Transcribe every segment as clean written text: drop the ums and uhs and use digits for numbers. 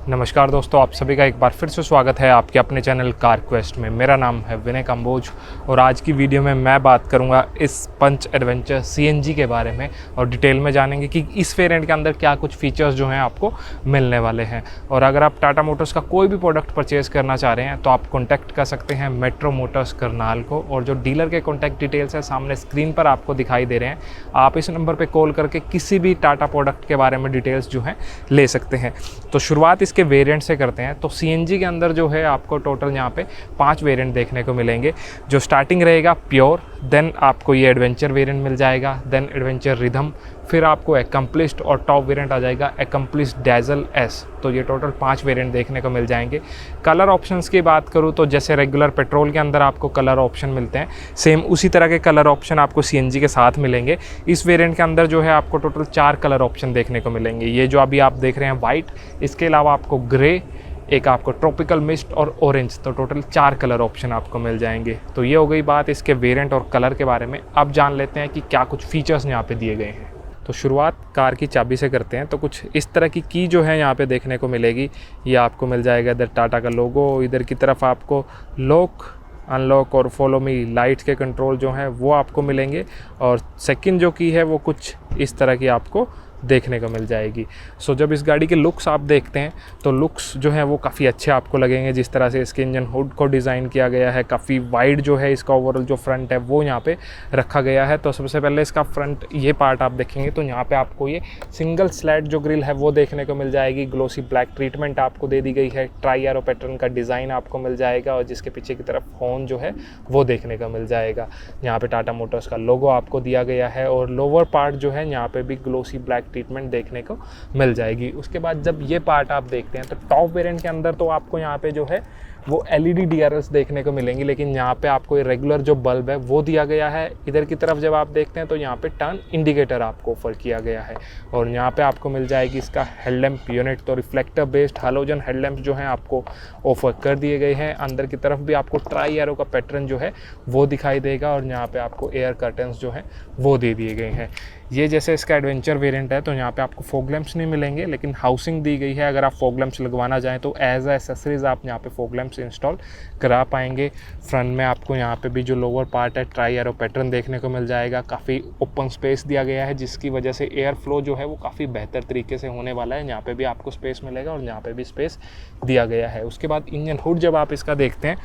नमस्कार दोस्तों, आप सभी का एक बार फिर से स्वागत है आपके अपने चैनल कार क्वेस्ट में। मेरा नाम है विनय कंबोज और आज की वीडियो में मैं बात करूंगा इस पंच एडवेंचर सीएनजी के बारे में और डिटेल में जानेंगे कि इस वेरिएंट के अंदर क्या कुछ फीचर्स जो हैं आपको मिलने वाले हैं। और अगर आप टाटा मोटर्स का कोई भी प्रोडक्ट परचेज़ करना चाह रहे हैं तो आप कॉन्टैक्ट कर सकते हैं मेट्रो मोटर्स करनाल को, और जो डीलर के कॉन्टैक्ट डिटेल्स है सामने स्क्रीन पर आपको दिखाई दे रहे हैं। आप इस नंबर पर कॉल करके किसी भी टाटा प्रोडक्ट के बारे में डिटेल्स जो हैं ले सकते हैं। तो शुरुआत इसके वेरिएंट से करते हैं। तो सीएनजी के अंदर जो है आपको टोटल यहाँ पे 5 वेरिएंट देखने को मिलेंगे। जो स्टार्टिंग रहेगा प्योर, देन आपको ये एडवेंचर वेरिएंट मिल जाएगा, देन एडवेंचर रिदम, फिर आपको एकम्प्लिश्ड और टॉप वेरिएंट आ जाएगा एकम्प्लिश्ड डैजल एस। तो ये टोटल 5 वेरिएंट देखने को मिल जाएंगे। कलर ऑप्शंस की बात करूँ तो जैसे रेगुलर पेट्रोल के अंदर आपको कलर ऑप्शन मिलते हैं, सेम उसी तरह के कलर ऑप्शन आपको सीएनजी के साथ मिलेंगे। इस वेरिएंट के अंदर जो है आपको टोटल 4 कलर ऑप्शन देखने को मिलेंगे। ये जो अभी आप देख रहे हैं वाइट, इसके अलावा आपको ग्रे, एक आपको ट्रॉपिकल मिस्ट और ऑरेंज, तो टोटल 4 कलर ऑप्शन आपको मिल जाएंगे। तो ये हो गई बात इसके वेरिएंट और कलर के बारे में। अब जान लेते हैं कि क्या कुछ फीचर्स यहाँ पे दिए गए हैं। तो शुरुआत कार की चाबी से करते हैं। तो कुछ इस तरह की जो है यहाँ पे देखने को मिलेगी। ये आपको मिल जाएगा इधर टाटा का लोगो, इधर की तरफ आपको लॉक, अनलॉक और फॉलो मी लाइट्स के कंट्रोल जो हैं वो आपको मिलेंगे। और सेकंड जो की है वो कुछ इस तरह की आपको देखने को मिल जाएगी। सो जब इस गाड़ी के लुक्स आप देखते हैं तो लुक्स जो है वो काफ़ी अच्छे आपको लगेंगे। जिस तरह से इसके इंजन हुड को डिज़ाइन किया गया है, काफ़ी वाइड जो है इसका ओवरऑल जो फ्रंट है वो यहाँ पे रखा गया है। तो सबसे पहले इसका फ्रंट ये पार्ट आप देखेंगे तो यहाँ पे आपको ये सिंगल स्लैट जो ग्रिल है वो देखने को मिल जाएगी। ग्लोसी ब्लैक ट्रीटमेंट आपको दे दी गई है। ट्राई एरो पैटर्न का डिज़ाइन आपको मिल जाएगा और जिसके पीछे की तरफ हॉर्न जो है वो देखने को मिल जाएगा। यहाँ पे टाटा मोटर्स का लोगो आपको दिया गया है और लोअर पार्ट जो है यहाँ पे भी ग्लोसी ब्लैक ट्रीटमेंट देखने को मिल जाएगी। उसके बाद जब ये पार्ट आप देखते हैं तो टॉप वेरिएंट के अंदर तो आपको यहाँ पे जो है वो एलईडी डीआरएल्स देखने को मिलेंगी, लेकिन यहाँ पे आपको ये रेगुलर जो बल्ब है वो दिया गया है। इधर की तरफ जब आप देखते हैं तो यहाँ पे टर्न इंडिकेटर आपको ऑफर किया गया है और यहाँ पे आपको मिल जाएगी इसका हेडलैम्प यूनिट। तो रिफ्लेक्टर बेस्ड हालोजन हेडलैम्प जो है आपको ऑफर कर दिए गए हैं। अंदर की तरफ भी आपको ट्राई एरो का पैटर्न जो है वो दिखाई देगा और यहाँ पे आपको एयर कर्टन्स जो है वो दे दिए गए हैं। ये जैसे इसका एडवेंचर वेरिएंट है तो यहाँ पे आपको फॉग लैंप्स नहीं मिलेंगे, लेकिन हाउसिंग दी गई है। अगर आप फॉग लैंप्स लगवाना चाहें तो एज अ एसेसरीज आप यहाँ पे फॉग लैंप्स इंस्टॉल करा पाएंगे। फ्रंट में आपको यहाँ पे भी जो लोअर पार्ट है ट्राई एरो पैटर्न देखने को मिल जाएगा। काफ़ी ओपन स्पेस दिया गया है जिसकी वजह से एयर फ्लो जो है वो काफ़ी बेहतर तरीके से होने वाला है। यहाँ पे भी आपको स्पेस मिलेगा और यहाँ पे भी स्पेस दिया गया है। उसके बाद इंजन हुड जब आप इसका देखते हैं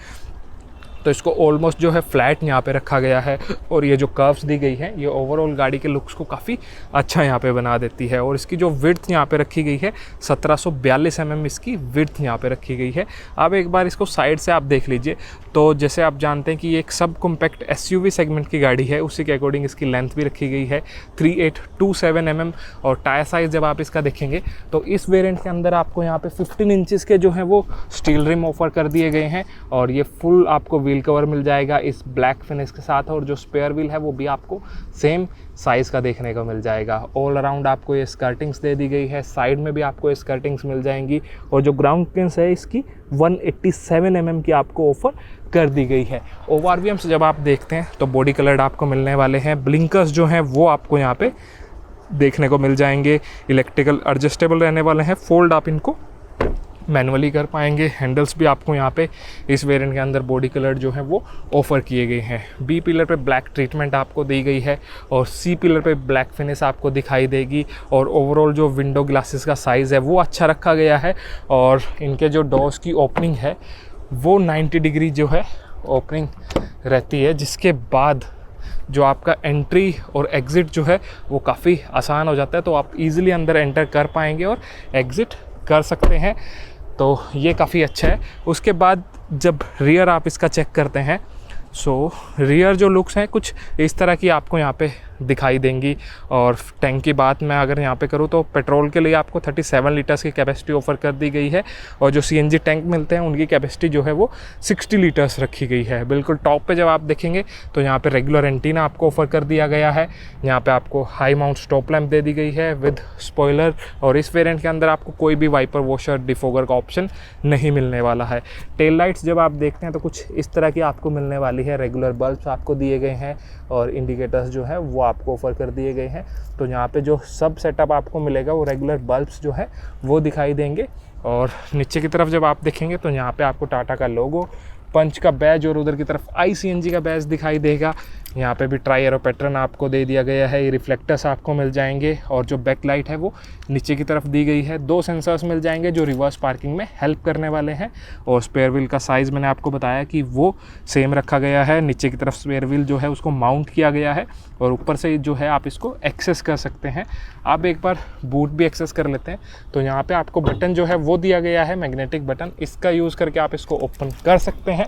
तो इसको ऑलमोस्ट जो है फ्लैट यहाँ पे रखा गया है और ये जो कर्व्स दी गई है ये ओवरऑल गाड़ी के लुक्स को काफ़ी अच्छा यहाँ पे बना देती है। और इसकी जो विड्थ यहाँ पे रखी गई है 1742 mm इसकी विड्थ यहाँ पे रखी गई है। अब एक बार इसको साइड से आप देख लीजिए तो जैसे आप जानते हैं कि ये एक सब कॉम्पैक्ट एसयूवी सेगमेंट की गाड़ी है, उसी के अकॉर्डिंग इसकी लेंथ भी रखी गई है 3827 mm। और टायर साइज़ जब आप इसका देखेंगे तो इस वेरिएंट के अंदर आपको यहाँ पे 15 इंचेस के जो हैं वो स्टील रिम ऑफर कर दिए गए हैं और ये फुल आपको व्हील कवर मिल जाएगा इस ब्लैक फिनिश के साथ। और जो स्पेयर व्हील है वो भी आपको सेम साइज़ का देखने को मिल जाएगा। ऑल अराउंड आपको ये स्कर्टिंग्स दे दी गई है, साइड में भी आपको ये स्कर्टिंग्स मिल जाएंगी और जो ग्राउंड क्लियरेंस है इसकी 187 mm की आपको ऑफर कर दी गई है। ओवरव्यू से जब आप देखते हैं तो बॉडी कलर्ड आपको मिलने वाले हैं। ब्लिंकर्स जो हैं वो आपको यहाँ पे देखने को मिल जाएंगे। इलेक्ट्रिकल एडजस्टेबल रहने वाले हैं, फोल्ड आप इनको मैनुअली कर पाएंगे। हैंडल्स भी आपको यहाँ पे इस वेरिएंट के अंदर बॉडी कलर जो है वो ऑफ़र किए गए हैं। बी पिलर पे ब्लैक ट्रीटमेंट आपको दी गई है और सी पिलर पे ब्लैक फिनिश आपको दिखाई देगी। और ओवरऑल जो विंडो ग्लासेस का साइज़ है वो अच्छा रखा गया है और इनके जो डोर्स की ओपनिंग है वो 90 डिग्री जो है ओपनिंग रहती है, जिसके बाद जो आपका एंट्री और एग्ज़िट जो है वो काफ़ी आसान हो जाता है। तो आप ईज़िली अंदर एंटर कर पाएंगे और एग्ज़िट कर सकते हैं, तो ये काफ़ी अच्छा है। उसके बाद जब रियर आप इसका चेक करते हैं सो रियर जो लुक्स हैं कुछ इस तरह की आपको यहाँ पे दिखाई देंगी। और टैंक की बात मैं अगर यहाँ पे करूँ तो पेट्रोल के लिए आपको 37 लीटर्स की कैपेसिटी ऑफ़र कर दी गई है और जो सीएनजी टैंक मिलते हैं उनकी कैपेसिटी जो है वो 60 लीटर्स रखी गई है। बिल्कुल टॉप पे जब आप देखेंगे तो यहाँ पे रेगुलर एंटीना आपको ऑफ़र कर दिया गया है। यहाँ पे आपको हाई माउंट स्टॉप लैंप दे दी गई है विद स्पॉइलर और इस वेरिएंट के अंदर आपको कोई भी वाइपर वॉशर डिफोगर का ऑप्शन नहीं मिलने वाला है। टेल लाइट्स जब आप देखते हैं तो कुछ इस तरह की आपको मिलने वाली है। रेगुलर बल्ब्स आपको दिए गए हैं और इंडिकेटर्स जो है वो आपको ऑफ़र कर दिए गए हैं। तो यहाँ पे जो सब सेटअप आपको मिलेगा वो रेगुलर बल्ब्स जो है वो दिखाई देंगे और नीचे की तरफ जब आप देखेंगे तो यहाँ पे आपको टाटा का लोगो, पंच का बैज और उधर की तरफ ICNG का बैज दिखाई देगा। यहाँ पे भी ट्राई एरो पैटर्न आपको दे दिया गया है। ये रिफ्लेक्टर्स आपको मिल जाएंगे और जो बैक लाइट है वो नीचे की तरफ दी गई है। 2 सेंसर्स मिल जाएंगे जो रिवर्स पार्किंग में हेल्प करने वाले हैं। और स्पेयर व्हील का साइज़ मैंने आपको बताया कि वो सेम रखा गया है। नीचे की तरफ स्पेयर व्हील जो है उसको माउंट किया गया है और ऊपर से जो है आप इसको एक्सेस कर सकते हैं। आप एक बार बूट भी एक्सेस कर लेते हैं तो यहाँ पे आपको बटन जो है वो दिया गया है, मैग्नेटिक बटन। इसका यूज़ करके आप इसको ओपन कर सकते हैं।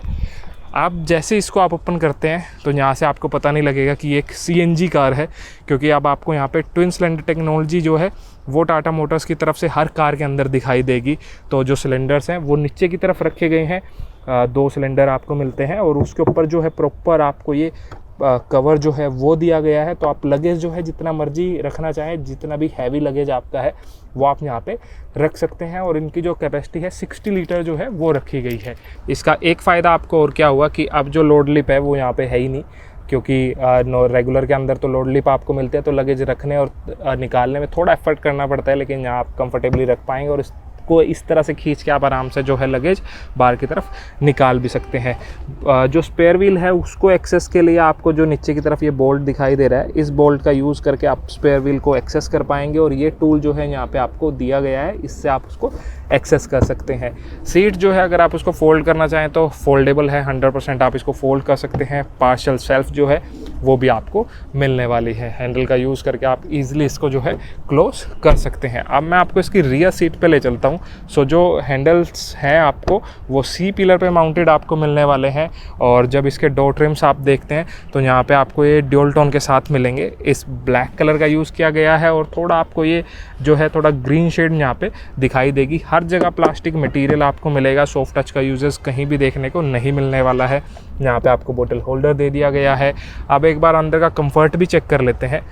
आप जैसे इसको आप ओपन करते हैं तो यहाँ से आपको पता नहीं लगेगा कि ये एक CNG कार है, क्योंकि अब आपको यहाँ पे ट्विन सिलेंडर टेक्नोलॉजी जो है वो टाटा मोटर्स की तरफ से हर कार के अंदर दिखाई देगी। तो जो सिलेंडर्स हैं वो नीचे की तरफ रखे गए हैं, 2 सिलेंडर आपको मिलते हैं और उसके ऊपर जो है प्रॉपर आपको ये कवर जो है वो दिया गया है। तो आप लगेज जो है जितना मर्जी रखना चाहें, जितना भी हैवी लगेज आपका है वो आप यहाँ पे रख सकते हैं। और इनकी जो कैपेसिटी है 60 लीटर जो है वो रखी गई है। इसका एक फ़ायदा आपको और क्या हुआ कि अब जो लोड लिप है वो यहाँ पे है ही नहीं, क्योंकि रेगुलर के अंदर तो लोड लिप आपको मिलते हैं तो लगेज रखने और निकालने में थोड़ा एफर्ट करना पड़ता है, लेकिन यहाँ आप कंफर्टेबली रख पाएंगे और को इस तरह से खींच के आप आराम से जो है लगेज बाहर की तरफ निकाल भी सकते हैं। जो स्पेयर व्हील है उसको एक्सेस के लिए आपको जो नीचे की तरफ ये बोल्ट दिखाई दे रहा है, इस बोल्ट का यूज़ करके आप स्पेयर व्हील को एक्सेस कर पाएंगे और ये टूल जो है यहाँ पे आपको दिया गया है, इससे आप उसको एक्सेस कर सकते हैं। सीट जो है अगर आप उसको फोल्ड करना चाहें तो फोल्डेबल है, 100% आप इसको फोल्ड कर सकते हैं। पार्शियल शेल्फ जो है वो भी आपको मिलने वाली है। हैंडल का यूज़ करके आप इजीली इसको जो है क्लोज कर सकते हैं। अब मैं आपको इसकी रियर सीट पे ले चलता हूँ। सो जो हैंडल्स हैं आपको वो C पिलर पे माउंटेड आपको मिलने वाले हैं। और जब इसके डोर ट्रिम्स आप देखते हैं तो यहाँ पे आपको ये ड्यूल टोन के साथ मिलेंगे। इस ब्लैक कलर का यूज़ किया गया है और थोड़ा आपको ये जो है थोड़ा ग्रीन शेड यहाँ पे दिखाई देगी। हर जगह प्लास्टिक मटेरियल आपको मिलेगा, सॉफ्ट टच का यूजेस कहीं भी देखने को नहीं मिलने वाला है। यहाँ पे आपको बोतल होल्डर दे दिया गया है। अब एक बार अंदर का कंफर्ट भी चेक कर लेते हैं।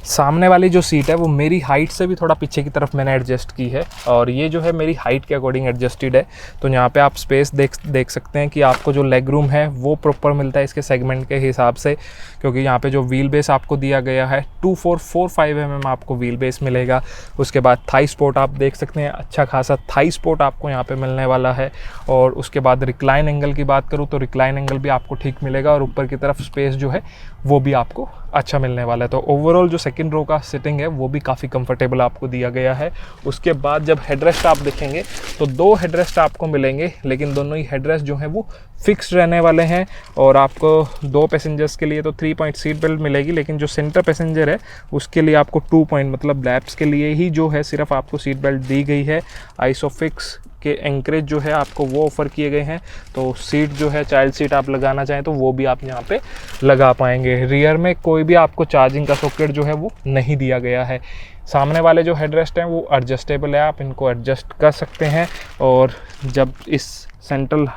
सामने वाली जो सीट है वो मेरी हाइट से भी थोड़ा पीछे की तरफ मैंने एडजस्ट की है और ये जो है मेरी हाइट के अकॉर्डिंग एडजस्टेड है। तो यहाँ पे आप स्पेस देख सकते हैं कि आपको जो लेग रूम है वो प्रॉपर मिलता है इसके सेगमेंट के हिसाब से, क्योंकि यहाँ पे जो व्हील बेस आपको दिया गया है 2445 mm आपको व्हील बेस मिलेगा। उसके बाद थाई स्पोर्ट आप देख सकते हैं, अच्छा खासा थाई स्पोर्ट आपको यहाँ पे मिलने वाला है। और उसके बाद रिक्लाइन एंगल की बात करूँ तो रिक्लाइन एंगल भी आपको ठीक मिलेगा और ऊपर की तरफ स्पेस जो है वो भी आपको अच्छा मिलने वाला है। तो ओवरऑल जो सेकंड रो का सिटिंग है वो भी काफ़ी कंफर्टेबल आपको दिया गया है। उसके बाद जब हेडरेस्ट आप देखेंगे तो 2 हेडरेस्ट आपको मिलेंगे, लेकिन दोनों ही हेडरेस्ट जो हैं वो फिक्स रहने वाले हैं। और आपको 2 पैसेंजर्स के लिए तो 3 पॉइंट सीट बेल्ट मिलेगी, लेकिन जो सेंटर पैसेंजर है उसके लिए आपको 2 पॉइंट मतलब लैप्स के लिए ही जो है सिर्फ आपको सीट बेल्ट दी गई है। आइसोफिक्स के एंकरेज जो है आपको वो ऑफ़र किए गए हैं। तो सीट जो है चाइल्ड सीट आप लगाना चाहें तो वो भी आप यहाँ पे लगा पाएंगे। रियर में कोई भी आपको चार्जिंग का सॉकेट जो है वो नहीं दिया गया है। सामने वाले जो हेडरेस्ट हैं वो एडजस्टेबल है, आप इनको एडजस्ट कर सकते हैं। और जब इस सेंट्रल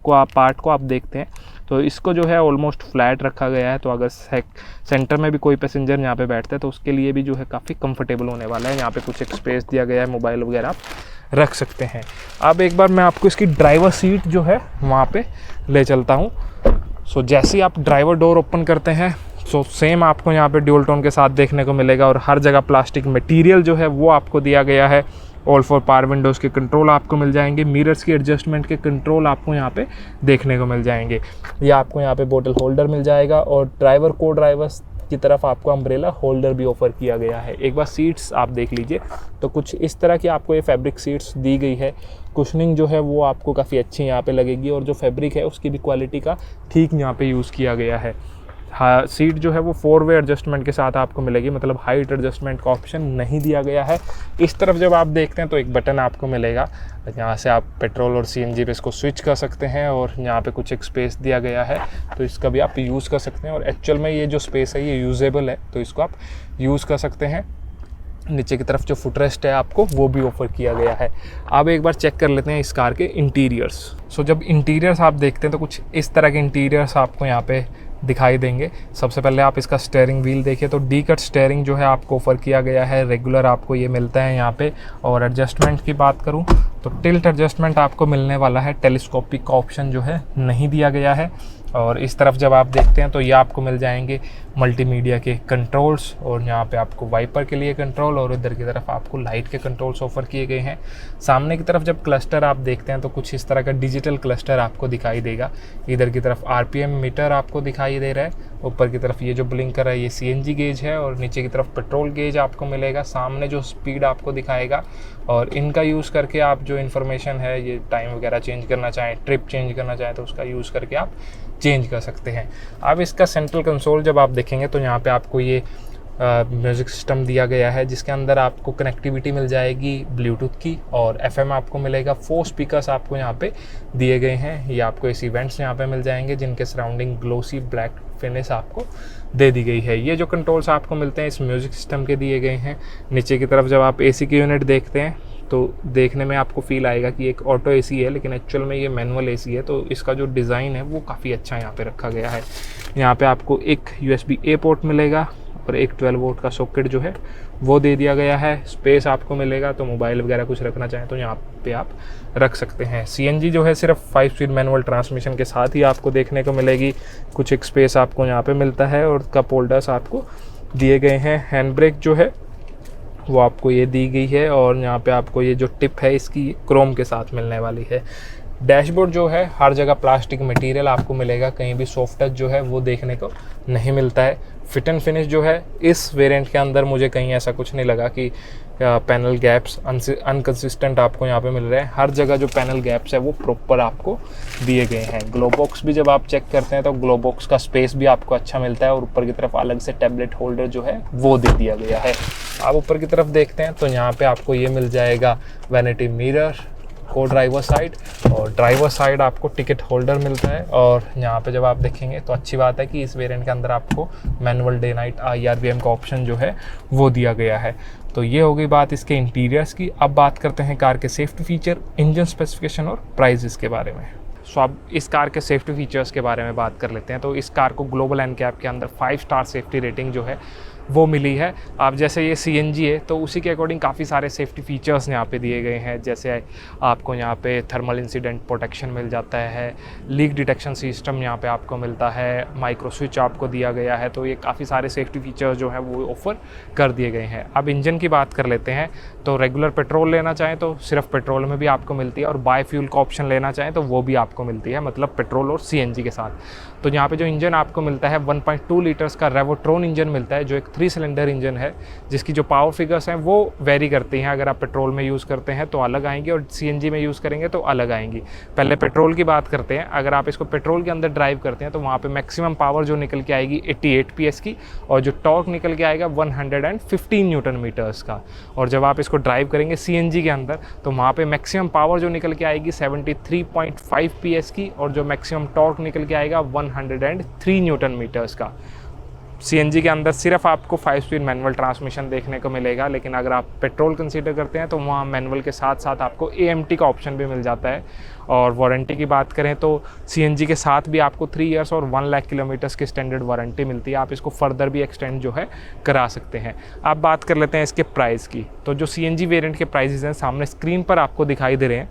पार्ट को आप देखते हैं तो इसको जो है ऑलमोस्ट फ्लैट रखा गया है। तो अगर सेंटर में भी कोई पैसेंजर यहाँ पे बैठता है तो उसके लिए भी जो है काफ़ी कंफर्टेबल होने वाला है। यहाँ पे कुछ एक स्पेस दिया गया है, मोबाइल वगैरह आप रख सकते हैं। अब एक बार मैं आपको इसकी ड्राइवर सीट जो है वहाँ पे ले चलता हूँ। सो जैसे ही आप ड्राइवर डोर ओपन करते हैं सो सेम आपको यहाँ पे ड्यूल टोन के साथ देखने को मिलेगा और हर जगह प्लास्टिक मटेरियल जो है वो आपको दिया गया है। ऑल 4 पावर विंडोज़ के कंट्रोल आपको मिल जाएंगे। मिरर्स की एडजस्टमेंट के कंट्रोल आपको यहाँ पे देखने को मिल जाएंगे। ये आपको यहाँ पे बोतल होल्डर मिल जाएगा और ड्राइवर को ड्राइवर्स की तरफ आपको अम्ब्रेला होल्डर भी ऑफ़र किया गया है। एक बार सीट्स आप देख लीजिए तो कुछ इस तरह की आपको ये फैब्रिक सीट्स दी गई है। कुशनिंग जो है वो आपको काफ़ी अच्छी यहाँ पे लगेगी और जो फैब्रिक है उसकी भी क्वालिटी का ठीक यहाँ पे यूज़ किया गया है। हाँ, सीट जो है वो 4 वे एडजस्टमेंट के साथ आपको मिलेगी, मतलब हाइट एडजस्टमेंट का ऑप्शन नहीं दिया गया है। इस तरफ जब आप देखते हैं तो एक बटन आपको मिलेगा, यहाँ से आप पेट्रोल और CNG पे इसको स्विच कर सकते हैं और यहाँ पे कुछ एक स्पेस दिया गया है तो इसका भी आप यूज़ कर सकते हैं। और एक्चुअल में ये जो स्पेस है ये यूजेबल है तो इसको आप यूज़ कर सकते हैं। नीचे की तरफ जो फुटरेस्ट है आपको वो भी ऑफ़र किया गया है। अब एक बार चेक कर लेते हैं इस कार के इंटीरियर्स। सो जब इंटीरियर्स आप देखते हैं तो कुछ इस तरह के इंटीरियर्स आपको यहाँ पे दिखाई देंगे। सबसे पहले आप इसका स्टीयरिंग व्हील देखिए तो डी कट स्टीयरिंग जो है आपको ऑफ़र किया गया है, रेगुलर आपको ये मिलता है यहाँ पे। और एडजस्टमेंट की बात करूँ तो टिल्ट एडजस्टमेंट आपको मिलने वाला है, टेलीस्कोपिक का ऑप्शन जो है नहीं दिया गया है। और इस तरफ जब आप देखते हैं तो ये आपको मिल जाएंगे मल्टीमीडिया के कंट्रोल्स, और यहाँ पे आपको वाइपर के लिए कंट्रोल, और इधर की तरफ आपको लाइट के कंट्रोल्स ऑफर किए गए हैं। सामने की तरफ जब क्लस्टर आप देखते हैं तो कुछ इस तरह का डिजिटल क्लस्टर आपको दिखाई देगा। इधर की तरफ आरपीएम मीटर आपको दिखाई दे रहा है, ऊपर की तरफ ये जो ब्लिंकर है ये सीएनजी गेज है, और नीचे की तरफ पेट्रोल गेज आपको मिलेगा। सामने जो स्पीड आपको दिखाएगा, और इनका यूज़ करके आप जो इन्फॉर्मेशन है, ये टाइम वगैरह चेंज करना चाहें, ट्रिप चेंज करना चाहें तो उसका यूज़ करके आप चेंज कर सकते हैं। अब इसका सेंट्रल कंसोल जब आप देखेंगे तो यहाँ पे आपको ये म्यूज़िक सिस्टम दिया गया है, जिसके अंदर आपको कनेक्टिविटी मिल जाएगी ब्लूटूथ की, और एफएम आपको मिलेगा। 4 स्पीकर्स आपको यहाँ पे दिए गए हैं। ये आपको इस इवेंट्स यहाँ पे मिल जाएंगे, जिनके सराउंडिंग ग्लोसी ब्लैक फिनिश आपको दे दी गई है। ये जो कंट्रोल्स आपको मिलते हैं इस म्यूज़िक सिस्टम के दिए गए हैं। नीचे की तरफ जब आप एसी की यूनिट देखते हैं तो देखने में आपको फील आएगा कि एक ऑटो एसी है, लेकिन एक्चुअल में ये मैनुअल एसी है। तो इसका जो डिज़ाइन है वो काफ़ी अच्छा यहाँ पे रखा गया है। यहाँ पे आपको एक USB-A पोर्ट मिलेगा, और एक 12 वोल्ट का सॉकेट जो है वो दे दिया गया है। स्पेस आपको मिलेगा, तो मोबाइल वगैरह कुछ रखना चाहें तो यहाँ पे आप रख सकते हैं। CNG जो है सिर्फ 5 स्पीड मैनुअल ट्रांसमिशन के साथ ही आपको देखने को मिलेगी। कुछ एक स्पेस आपको यहाँ पे मिलता है, और कप होल्डर्स आपको दिए गए हैं। हैंड ब्रेक जो है वो आपको ये दी गई है, और यहाँ पे आपको ये जो टिप है इसकी क्रोम के साथ मिलने वाली है। डैशबोर्ड जो है हर जगह प्लास्टिक मटेरियल आपको मिलेगा, कहीं भी सॉफ्ट टच जो है वो देखने को नहीं मिलता है। फिट एंड फिनिश जो है इस वेरिएंट के अंदर मुझे कहीं ऐसा कुछ नहीं लगा कि पैनल गैप्स अनकंसिस्टेंट आपको यहाँ पे मिल रहे हैं। हर जगह जो पैनल गैप्स है वो प्रॉपर आपको दिए गए हैं। ग्लो बॉक्स भी जब आप चेक करते हैं तो ग्लो बॉक्स का स्पेस भी आपको अच्छा मिलता है, और ऊपर की तरफ अलग से टैबलेट होल्डर जो है वो दे दिया गया है। आप ऊपर की तरफ देखते हैं तो यहाँ पे आपको ये मिल जाएगा वैनिटी मिरर, को ड्राइवर साइड, और ड्राइवर साइड आपको टिकट होल्डर मिलता है। और यहाँ पे जब आप देखेंगे तो अच्छी बात है कि इस वेरिएंट के अंदर आपको मैनुअल डे नाइट IRBM का ऑप्शन जो है वो दिया गया है। तो ये हो गई बात इसके इंटीरियर्स की। अब बात करते हैं कार के सेफ्टी फीचर, इंजन स्पेसिफिकेशन और प्राइजेस के बारे में। सो अब इस कार के सेफ्टी फीचर्स के बारे में बात कर लेते हैं। तो इस कार को ग्लोबल NCAP के अंदर 5 स्टार सेफ्टी रेटिंग जो है वो मिली है। अब जैसे ये CNG है तो उसी के अकॉर्डिंग काफ़ी सारे सेफ्टी फीचर्स यहाँ पे दिए गए हैं। जैसे आपको यहाँ पे थर्मल इंसिडेंट प्रोटेक्शन मिल जाता है, लीक डिटेक्शन सिस्टम यहाँ पे आपको मिलता है, माइक्रो स्विच आपको दिया गया है। तो ये काफ़ी सारे सेफ्टी फीचर्स जो हैं वो ऑफ़र कर दिए गए हैं। अब इंजन की बात कर लेते हैं। तो रेगुलर पेट्रोल लेना चाहें तो सिर्फ पेट्रोल में भी आपको मिलती है, और बायोफ्यूल का ऑप्शन लेना चाहें तो वो भी आपको मिलती है, मतलब पेट्रोल और CNG के साथ। तो यहाँ पे जो इंजन आपको मिलता है 1.2 लीटर्स का रेवोट्रॉन इंजन मिलता है, जो एक 3 सिलेंडर इंजन है, जिसकी जो पावर फिगर्स हैं वो वेरी करती हैं। अगर आप पेट्रोल में यूज़ करते हैं तो अलग आएंगी, और CNG में यूज़ करेंगे तो अलग आएंगी। पहले पेट्रोल की बात करते हैं। अगर आप इसको पेट्रोल के अंदर ड्राइव करते हैं तो वहाँ पे मैक्सिमम पावर जो निकल के आएगी 88 PS की, और जो टॉर्क निकल के आएगा 115 न्यूटन मीटर्स का। और जब आप इसको ड्राइव करेंगे CNG के अंदर तो वहाँ पे मैक्सिमम पावर जो निकल के आएगी 73.5 PS की, और जो मैक्सिमम टॉर्क निकल के आएगा 103 न्यूटन मीटर्स का। CNG के अंदर सिर्फ आपको 5 स्पीड मैनुअल ट्रांसमिशन देखने को मिलेगा, लेकिन अगर आप पेट्रोल कंसीडर करते हैं तो वहाँ मैनुअल के साथ साथ आपको AMT का ऑप्शन भी मिल जाता है। और वारंटी की बात करें तो CNG के साथ भी आपको 3 इयर्स और 1 लाख किलोमीटर्स की स्टैंडर्ड वारंटी मिलती है। आप इसको फर्दर भी एक्सटेंड जो है करा सकते हैं। अब बात कर लेते हैं इसके प्राइस की। तो जो CNG वेरिएंट के प्राइसेस हैं सामने स्क्रीन पर आपको दिखाई दे रहे हैं।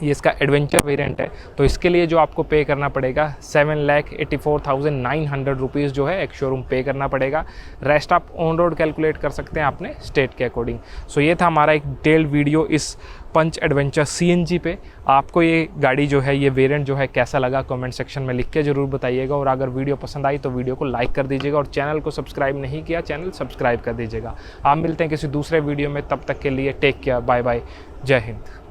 ये इसका एडवेंचर वेरिएंट है, तो इसके लिए जो आपको पे करना पड़ेगा 7,84,900 रुपीज़ जो है एक शोरूम पे करना पड़ेगा। रेस्ट आप ऑन रोड कैलकुलेट कर सकते हैं अपने स्टेट के अकॉर्डिंग। सो ये था हमारा एक डिटेल्ड वीडियो इस पंच एडवेंचर CNG पे। आपको ये गाड़ी जो है, ये वेरिएंट जो है कैसा लगा कमेंट सेक्शन में लिख के ज़रूर बताइएगा। और अगर वीडियो पसंद आई तो वीडियो को लाइक कर दीजिएगा, और चैनल को सब्सक्राइब नहीं किया चैनल सब्सक्राइब कर दीजिएगा। आप मिलते हैं किसी दूसरे वीडियो में, तब तक के लिए टेक केयर, बाय बाय, जय हिंद।